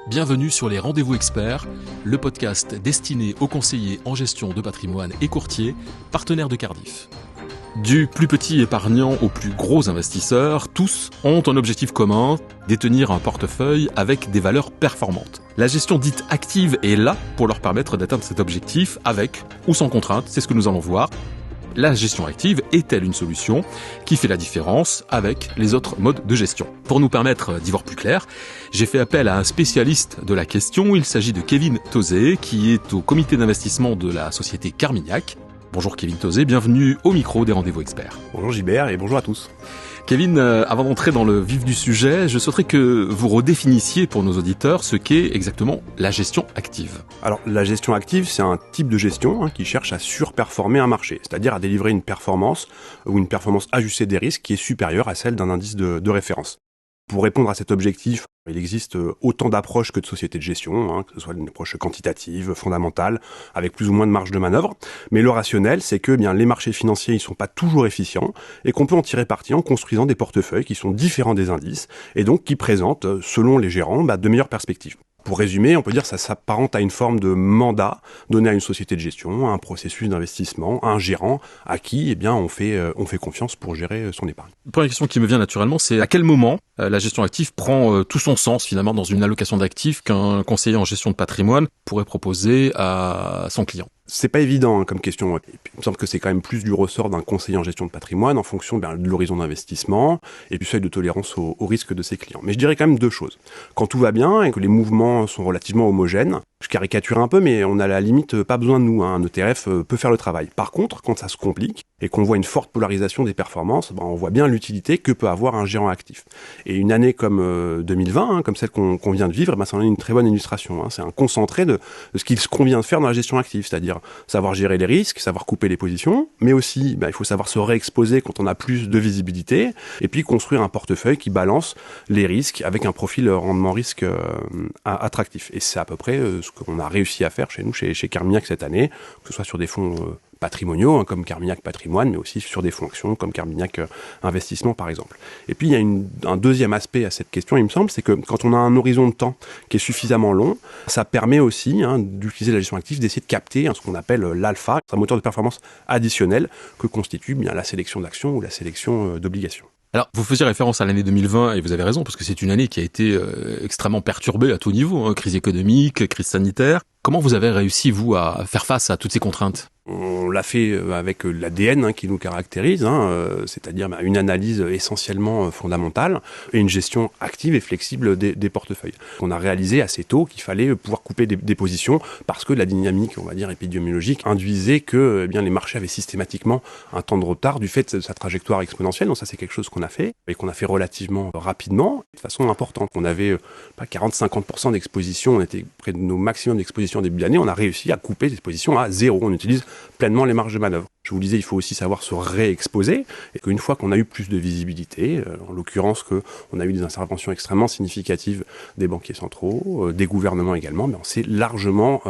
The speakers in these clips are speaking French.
Bienvenue sur les Rendez-vous Experts, le podcast destiné aux conseillers en gestion de patrimoine et courtiers, partenaires de Cardif. Du plus petit épargnant au plus gros investisseur, tous ont un objectif commun, détenir un portefeuille avec des valeurs performantes. La gestion dite active est là pour leur permettre d'atteindre cet objectif avec ou sans contrainte, c'est ce que nous allons voir. La gestion active est-elle une solution qui fait la différence avec les autres modes de gestion? Pour nous permettre d'y voir plus clair, j'ai fait appel à un spécialiste de la question. Il s'agit de Kevin Tauzé, qui est au comité d'investissement de la société Carmignac. Bonjour Kevin Tauzé, bienvenue au micro des Rendez-vous Experts. Bonjour Gilbert et bonjour à tous. Kevin, avant d'entrer dans le vif du sujet, je souhaiterais que vous redéfinissiez pour nos auditeurs ce qu'est exactement la gestion active. Alors la gestion active, c'est un type de gestion qui cherche à surperformer un marché, c'est-à-dire à délivrer une performance ou une performance ajustée des risques qui est supérieure à celle d'un indice de référence. Pour répondre à cet objectif, il existe autant d'approches que de sociétés de gestion, que ce soit une approche quantitative, fondamentale, avec plus ou moins de marge de manœuvre. Mais le rationnel, c'est que les marchés financiers ils sont pas toujours efficients et qu'on peut en tirer parti en construisant des portefeuilles qui sont différents des indices et donc qui présentent, selon les gérants, de meilleures perspectives. Pour résumer, on peut dire que ça s'apparente à une forme de mandat donné à une société de gestion, à un processus d'investissement, à un gérant à qui on fait confiance pour gérer son épargne. La première question qui me vient naturellement, c'est à quel moment la gestion active prend tout son sens finalement dans une allocation d'actifs qu'un conseiller en gestion de patrimoine pourrait proposer à son client? C'est pas évident comme question. Et puis, il me semble que c'est quand même plus du ressort d'un conseiller en gestion de patrimoine en fonction de l'horizon d'investissement et du seuil de tolérance au risque de ses clients. Mais je dirais quand même deux choses. Quand tout va bien et que les mouvements sont relativement homogènes, je caricature un peu, mais on a à la limite pas besoin de nous. Un ETF peut faire le travail. Par contre, quand ça se complique et qu'on voit une forte polarisation des performances, on voit bien l'utilité que peut avoir un gérant actif. Et une année comme 2020, comme celle qu'on vient de vivre, ça en est une très bonne illustration. C'est un concentré de ce qu'il se convient de faire dans la gestion active, c'est-à-dire savoir gérer les risques, savoir couper les positions, mais aussi il faut savoir se réexposer quand on a plus de visibilité, et puis construire un portefeuille qui balance les risques avec un profil rendement-risque attractif. Et c'est à peu près ce qu'on a réussi à faire chez nous, chez Carmignac cette année, que ce soit sur des fonds patrimoniaux, comme Carmignac Patrimoine, mais aussi sur des fonds actions, comme Carmignac Investissement, par exemple. Et puis, il y a un deuxième aspect à cette question, il me semble, c'est que quand on a un horizon de temps qui est suffisamment long, ça permet aussi d'utiliser la gestion active, d'essayer de capter ce qu'on appelle l'alpha, un moteur de performance additionnel que constitue la sélection d'actions ou la sélection d'obligations. Alors, vous faisiez référence à l'année 2020, et vous avez raison, parce que c'est une année qui a été extrêmement perturbée à tout niveau, crise économique, crise sanitaire. Comment vous avez réussi, vous, à faire face à toutes ces contraintes ? On l'a fait avec l'ADN qui nous caractérise, c'est-à-dire une analyse essentiellement fondamentale et une gestion active et flexible des portefeuilles. On a réalisé assez tôt qu'il fallait pouvoir couper des positions parce que la dynamique, on va dire, épidémiologique induisait que les marchés avaient systématiquement un temps de retard du fait de sa trajectoire exponentielle. Donc ça, c'est quelque chose qu'on a fait et qu'on a fait relativement rapidement, de façon importante. On avait 40-50% d'exposition, on était près de nos maximums d'exposition au début d'année. On a réussi à couper ces positions à zéro. On utilise pleinement les marges de manœuvre. Je vous disais, il faut aussi savoir se réexposer et qu'une fois qu'on a eu plus de visibilité, en l'occurrence qu'on a eu des interventions extrêmement significatives des banquiers centraux, des gouvernements également, on s'est largement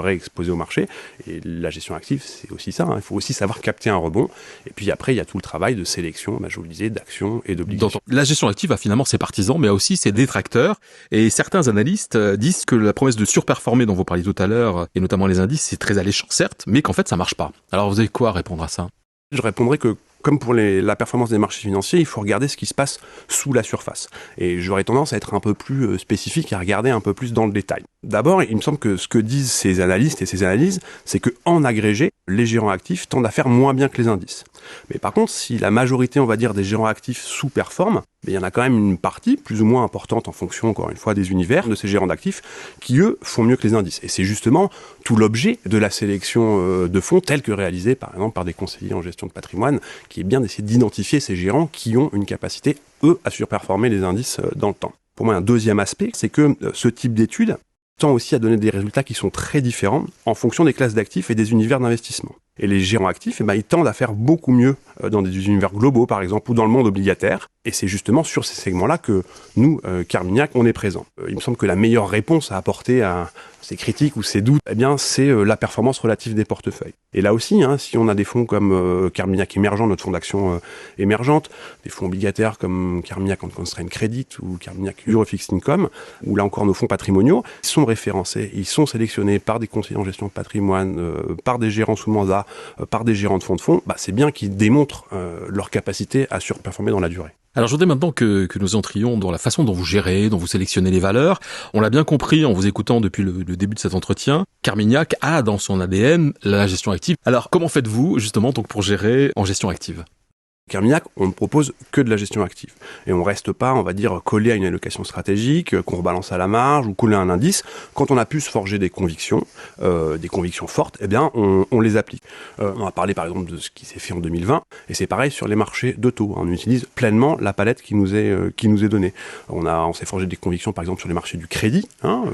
réexposé au marché. Et la gestion active, c'est aussi ça. Il faut aussi savoir capter un rebond. Et puis après, il y a tout le travail de sélection, je vous le disais, d'actions et d'obligations. Donc, la gestion active a finalement ses partisans, mais a aussi ses détracteurs. Et certains analystes disent que la promesse de surperformer dont vous parliez tout à l'heure, et notamment les indices, c'est très alléchant, certes, mais qu'en fait, ça marche pas. Alors, vous avez quoi répondre à ça? Je répondrai que, comme pour la performance des marchés financiers, il faut regarder ce qui se passe sous la surface. Et j'aurais tendance à être un peu plus spécifique et à regarder un peu plus dans le détail. D'abord, il me semble que ce que disent ces analystes et ces analyses, c'est qu'en agrégé, les gérants actifs tendent à faire moins bien que les indices. Mais par contre, si la majorité, on va dire, des gérants actifs sous-performent, il y en a quand même une partie, plus ou moins importante en fonction, encore une fois, des univers de ces gérants d'actifs, qui, eux, font mieux que les indices. Et c'est justement tout l'objet de la sélection de fonds, telle que réalisée, par exemple, par des conseillers en gestion de patrimoine, qui est bien d'essayer d'identifier ces gérants qui ont une capacité, eux, à surperformer les indices dans le temps. Pour moi, un deuxième aspect, c'est que ce type d'études tend aussi à donner des résultats qui sont très différents en fonction des classes d'actifs et des univers d'investissement. Et les gérants actifs, ils tendent à faire beaucoup mieux dans des univers globaux, par exemple, ou dans le monde obligataire. Et c'est justement sur ces segments-là que nous, Carmignac, on est présent. Il me semble que la meilleure réponse à apporter à ces critiques ou ces doutes, c'est la performance relative des portefeuilles. Et là aussi, si on a des fonds comme Carmignac Émergent, notre fonds d'action émergente, des fonds obligataires comme Carmignac Unconstrained Credit ou Carmignac Euro Fixed Income, ou là encore nos fonds patrimoniaux, ils sont référencés, ils sont sélectionnés par des conseillers en gestion de patrimoine, par des gérants sous mandat, par des gérants de fonds, c'est bien qu'ils démontrent leur capacité à surperformer dans la durée. Alors je voudrais maintenant que nous entrions dans la façon dont vous gérez, dont vous sélectionnez les valeurs. On l'a bien compris en vous écoutant depuis le début de cet entretien, Carmignac a dans son ADN la gestion active. Alors comment faites-vous justement donc pour gérer en gestion active ? Carmignac, on ne propose que de la gestion active. Et on reste pas, on va dire, collé à une allocation stratégique, qu'on rebalance à la marge ou collé à un indice. Quand on a pu se forger des convictions fortes, on les applique. On a parlé par exemple de ce qui s'est fait en 2020, et c'est pareil sur les marchés de taux. On utilise pleinement la palette qui nous est donnée. On s'est forgé des convictions par exemple sur les marchés du crédit,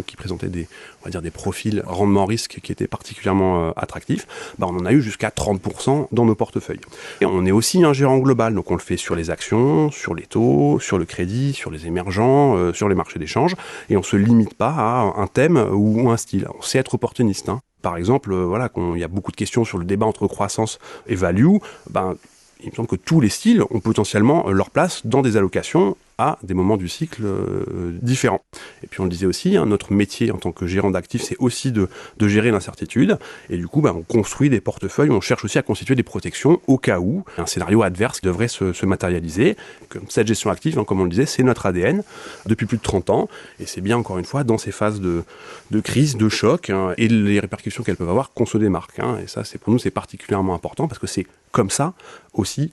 qui présentaient des profils rendement risque qui étaient particulièrement attractifs. On en a eu jusqu'à 30% dans nos portefeuilles. Et on est aussi un gérant global, donc on le fait sur les actions, sur les taux, sur le crédit, sur les émergents, sur les marchés d'échange, et on se limite pas à un thème ou un style. On sait être opportuniste. Par exemple, quand il y a beaucoup de questions sur le débat entre croissance et value, il me semble que tous les styles ont potentiellement leur place dans des allocations à des moments du cycle différents. Et puis on le disait aussi, notre métier en tant que gérant d'actifs, c'est aussi de gérer l'incertitude. Et du coup, on construit des portefeuilles, on cherche aussi à constituer des protections au cas où un scénario adverse devrait se matérialiser. Cette gestion active, comme on le disait, c'est notre ADN depuis plus de 30 ans. Et c'est bien, encore une fois, dans ces phases de crise, de choc, et les répercussions qu'elles peuvent avoir, qu'on se démarque. Et ça, pour nous, c'est particulièrement important parce que c'est comme ça aussi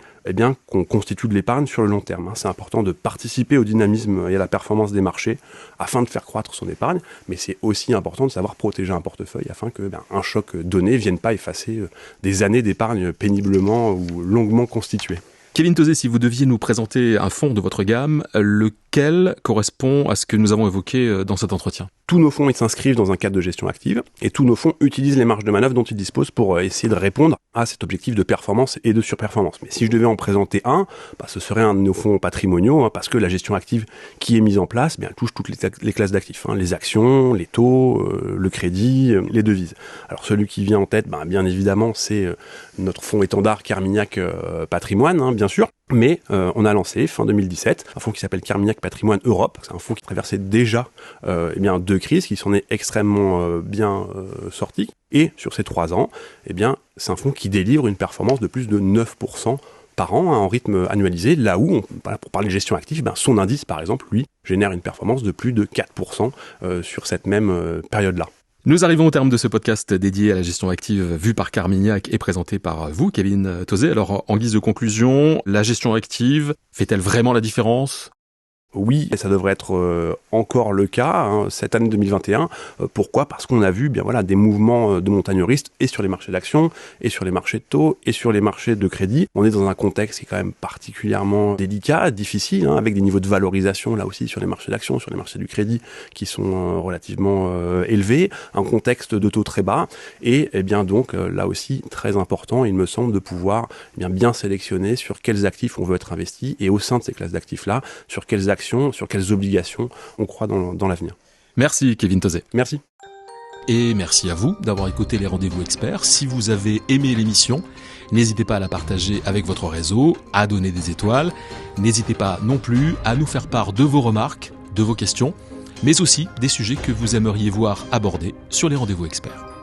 qu'on constitue de l'épargne sur le long terme. C'est important de participer au dynamisme et à la performance des marchés afin de faire croître son épargne, mais c'est aussi important de savoir protéger un portefeuille afin que un choc donné ne vienne pas effacer des années d'épargne péniblement ou longuement constituées. Kevin Tauzet, si vous deviez nous présenter un fonds de votre gamme, lequel correspond à ce que nous avons évoqué dans cet entretien ? Tous nos fonds, ils s'inscrivent dans un cadre de gestion active et tous nos fonds utilisent les marges de manœuvre dont ils disposent pour essayer de répondre à cet objectif de performance et de surperformance. Mais si je devais en présenter un, ce serait un de nos fonds patrimoniaux, parce que la gestion active qui est mise en place, elle touche toutes les classes d'actifs, les actions, les taux, le crédit, les devises. Alors celui qui vient en tête, bien évidemment, c'est notre fonds étendard Carmignac Patrimoine, bien sûr. Mais on a lancé fin 2017 un fonds qui s'appelle Carmignac Patrimoine Europe. C'est un fonds qui traversait déjà deux crises, qui s'en est extrêmement bien sorti. Et sur ces 3 ans, c'est un fonds qui délivre une performance de plus de 9% par an en rythme annualisé, là où, pour parler de gestion active, son indice, par exemple, lui, génère une performance de plus de 4% sur cette même période-là. Nous arrivons au terme de ce podcast dédié à la gestion active vue par Carmignac et présenté par vous, Kevin Tauzet. Alors, en guise de conclusion, la gestion active fait-elle vraiment la différence ? Oui, et ça devrait être encore le cas cette année 2021. Pourquoi ? Parce qu'on a vu des mouvements de montagneristes et sur les marchés d'actions, et sur les marchés de taux, et sur les marchés de crédit. On est dans un contexte qui est quand même particulièrement délicat, difficile, avec des niveaux de valorisation là aussi sur les marchés d'actions, sur les marchés du crédit qui sont relativement élevés, un contexte de taux très bas, et donc là aussi très important, il me semble, de pouvoir bien sélectionner sur quels actifs on veut être investi, et au sein de ces classes d'actifs-là, sur quelles actions, sur quelles obligations on croit dans l'avenir. Merci Kevin Tauzet. Merci. Et merci à vous d'avoir écouté les Rendez-vous Experts. Si vous avez aimé l'émission, n'hésitez pas à la partager avec votre réseau, à donner des étoiles. N'hésitez pas non plus à nous faire part de vos remarques, de vos questions, mais aussi des sujets que vous aimeriez voir abordés sur les Rendez-vous Experts.